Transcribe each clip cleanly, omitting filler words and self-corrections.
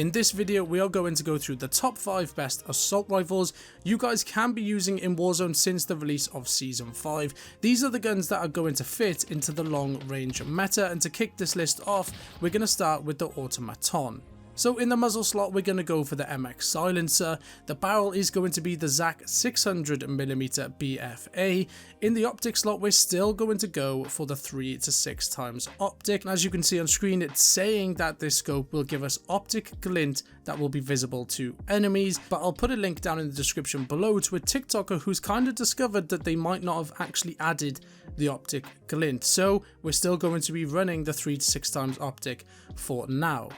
In this video, we are going to go through the top 5 best assault rifles you guys can be using in Warzone since the release of Season 5. These are the guns that are going to fit into the long range meta, and to kick this list off, we're going to start with the Automaton. So in the muzzle slot, we're going to go for the MX silencer. The barrel is going to be the ZAC 600mm BFA. In the optic slot, we're still going to go for the 3 to 6 times optic. And as you can see on screen, it's saying that this scope will give us optic glint that will be visible to enemies. But I'll put a link down in the description below to a TikToker who's kind of discovered that they might not have actually added the optic glint. So we're still going to be running the 3 to 6 times optic for now.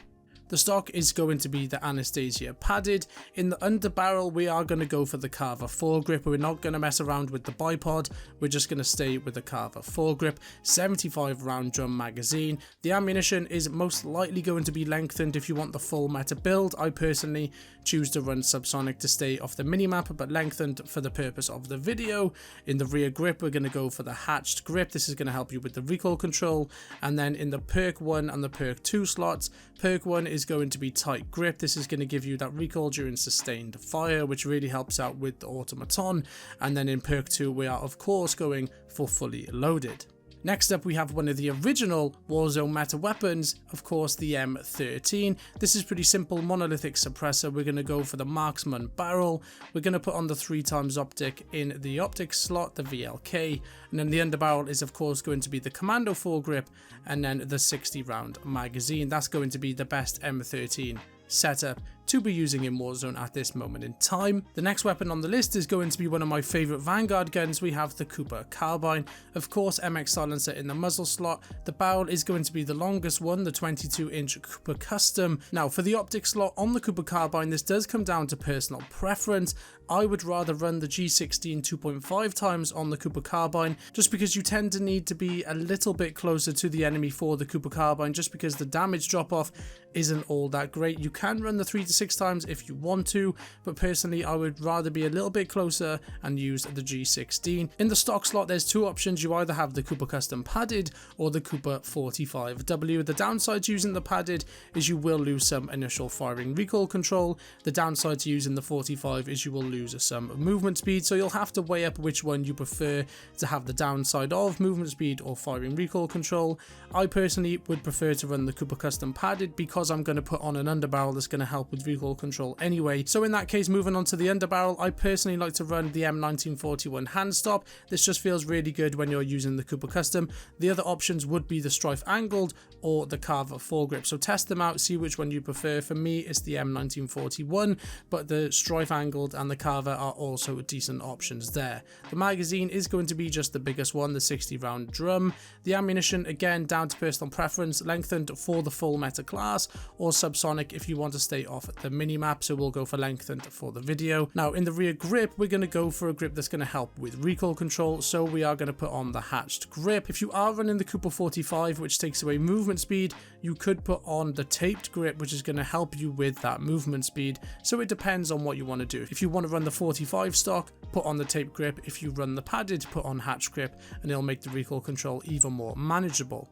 The stock is going to be the Anastasia padded. In the underbarrel, we are going to go for the Carver foregrip. We're not going to mess around with the bipod. We're just going to stay with the Carver foregrip. 75 round drum magazine. The ammunition is most likely going to be lengthened if you want the full meta build. I personally choose to run subsonic to stay off the minimap, but lengthened for the purpose of the video. In the rear grip, we're going to go for the hatched grip. This is going to help you with the recoil control. And then in the perk 1 and the perk 2 slots, perk 1 is going to be tight grip. This is going to give you that recoil during sustained fire, which really helps out with the Automaton. And then in perk 2, we are of course going for fully loaded. Next up, we have one of the original Warzone meta weapons, of course the M13. This is pretty simple, monolithic suppressor. We're going to go for the marksman barrel. We're going to put on the 3 times optic in the optic slot, the VLK, and then the underbarrel is of course going to be the commando foregrip, and then the 60 round magazine. That's going to be the best M13 setup to be using in Warzone at this moment in time. The next weapon on the list is going to be one of my favorite Vanguard guns. We have the Cooper Carbine, of course MX silencer in the muzzle slot. The barrel is going to be the longest one, the 22-inch Cooper Custom. Now for the optic slot on the Cooper Carbine, this does come down to personal preference. I would rather run the G16 2.5 times on the Cooper Carbine, just because you tend to need to be a little bit closer to the enemy for the Cooper Carbine, just because the damage drop off isn't all that great. You can run the 3 to 6 times if you want to, but personally I would rather be a little bit closer and use the G16. In the stock slot, there's 2 options. You either have the Cooper Custom padded or the Cooper 45W. The downside to using the padded is you will lose some initial firing recoil control. The downside to using the 45 is you will lose some movement speed, so you'll have to weigh up which one you prefer to have the downside of, movement speed or firing recoil control. I personally would prefer to run the Cooper Custom padded because I'm going to put on an underbarrel that's going to help with recoil control anyway. So in that case, moving on to the underbarrel, I personally like to run the M1941 hand stop. This just feels really good when you're using the Cooper Custom. The other options would be the Strife angled or the Carver foregrip, so test them out, see which one you prefer. For me, it's the M1941, but the Strife angled and the Carver are also decent options there. The magazine is going to be just the biggest one, the 60 round drum. The ammunition, again, down to personal preference, lengthened for the full meta class or subsonic if you want to stay off the minimap, so we'll go for lengthened for the video. Now in the rear grip, we're going to go for a grip that's going to help with recoil control, so we are going to put on the hatched grip. If you are running the Cooper 45, which takes away movement speed, you could put on the taped grip, which is going to help you with that movement speed. So it depends on what you want to do. If you want to run the 45 stock, put on the tape grip. If you run the padded, put on hatch grip, and it'll make the recoil control even more manageable.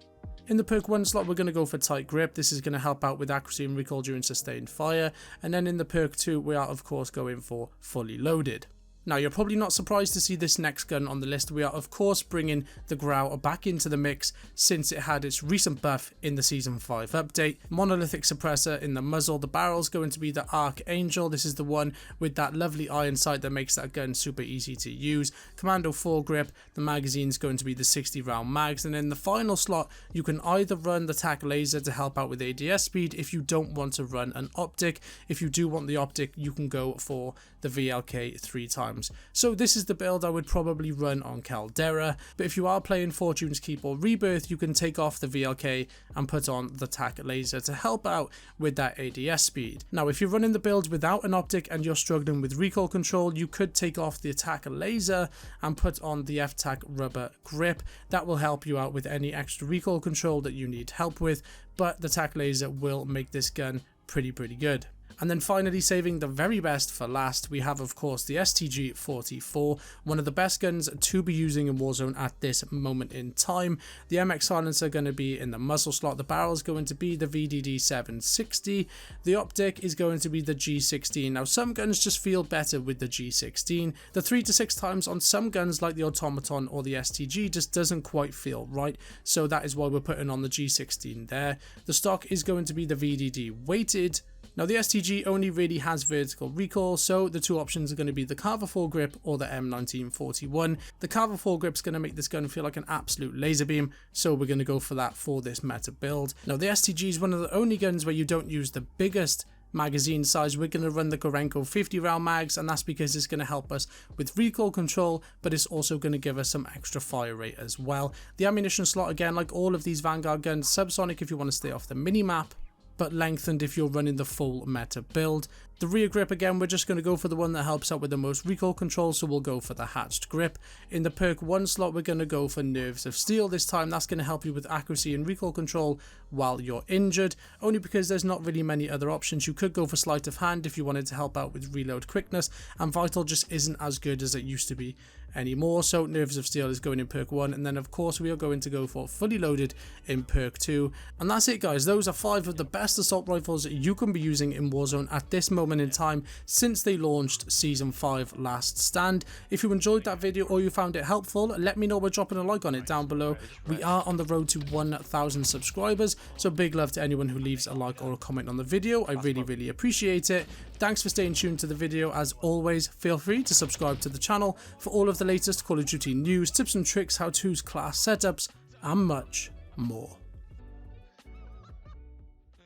In the perk 1 slot, we're going to go for tight grip. This is going to help out with accuracy and recoil during sustained fire. And then in the perk 2, we are of course going for fully loaded. Now you're probably not surprised to see this next gun on the list. We are of course bringing the Grau back into the mix since it had its recent buff in the Season 5 update. Monolithic suppressor in the muzzle. The barrel's going to be the Archangel. This is the one with that lovely iron sight that makes that gun super easy to use. Commando foregrip. The magazine's going to be the 60 round mags, and in the final slot you can either run the tac laser to help out with ADS speed if you don't want to run an optic. If you do want the optic, you can go for the VLK 3 times. So this is the build I would probably run on Caldera, but if you are playing Fortune's Keep or Rebirth, you can take off the VLK and put on the tac laser to help out with that ADS speed. Now if you're running the build without an optic and you're struggling with recoil control, you could take off the attack laser and put on the F-Tac rubber grip. That will help you out with any extra recoil control that you need help with, but the tac laser will make this gun pretty good. And then finally, saving the very best for last, we have of course the STG-44, one of the best guns to be using in Warzone at this moment in time. The MX silencer going to be in the muzzle slot, the barrel is going to be the VDD-760, the optic is going to be the G16. Now some guns just feel better with the G16. The 3 to 6 times on some guns like the Automaton or the STG just doesn't quite feel right, so that is why we're putting on the G16 there. The stock is going to be the VDD weighted. Now the STG only really has vertical recoil, so the two options are going to be the Carver foregrip or the M1941. The Carver foregrip is going to make this gun feel like an absolute laser beam, so we're going to go for that for this meta build. Now the STG is one of the only guns where you don't use the biggest magazine size. We're going to run the Gorenko 50 round mags, and that's because it's going to help us with recoil control, but it's also going to give us some extra fire rate as well. The ammunition slot, again, like all of these Vanguard guns, subsonic if you want to stay off the mini-map, but lengthened if you're running the full meta build. The rear grip, again, we're just going to go for the one that helps out with the most recoil control, so we'll go for the hatched grip. In the perk 1 slot, we're going to go for Nerves of Steel this time. That's going to help you with accuracy and recoil control while you're injured, only because there's not really many other options. You could go for Sleight of Hand if you wanted to help out with reload quickness, and Vital just isn't as good as it used to be anymore, so Nerves of Steel is going in perk 1, and then of course we are going to go for Fully Loaded in perk 2. And that's it, guys. Those are 5 of the best assault rifles you can be using in Warzone at this moment in time since they launched Season 5 Last Stand. If you enjoyed that video or you found it helpful, let me know by dropping a like on it down below. We are on the road to 1,000 subscribers, so big love to anyone who leaves a like or a comment on the video. I really appreciate it. Thanks for staying tuned to the video. As always, feel free to subscribe to the channel for all of the latest Call of Duty news, tips and tricks, how-tos, class setups, and much more.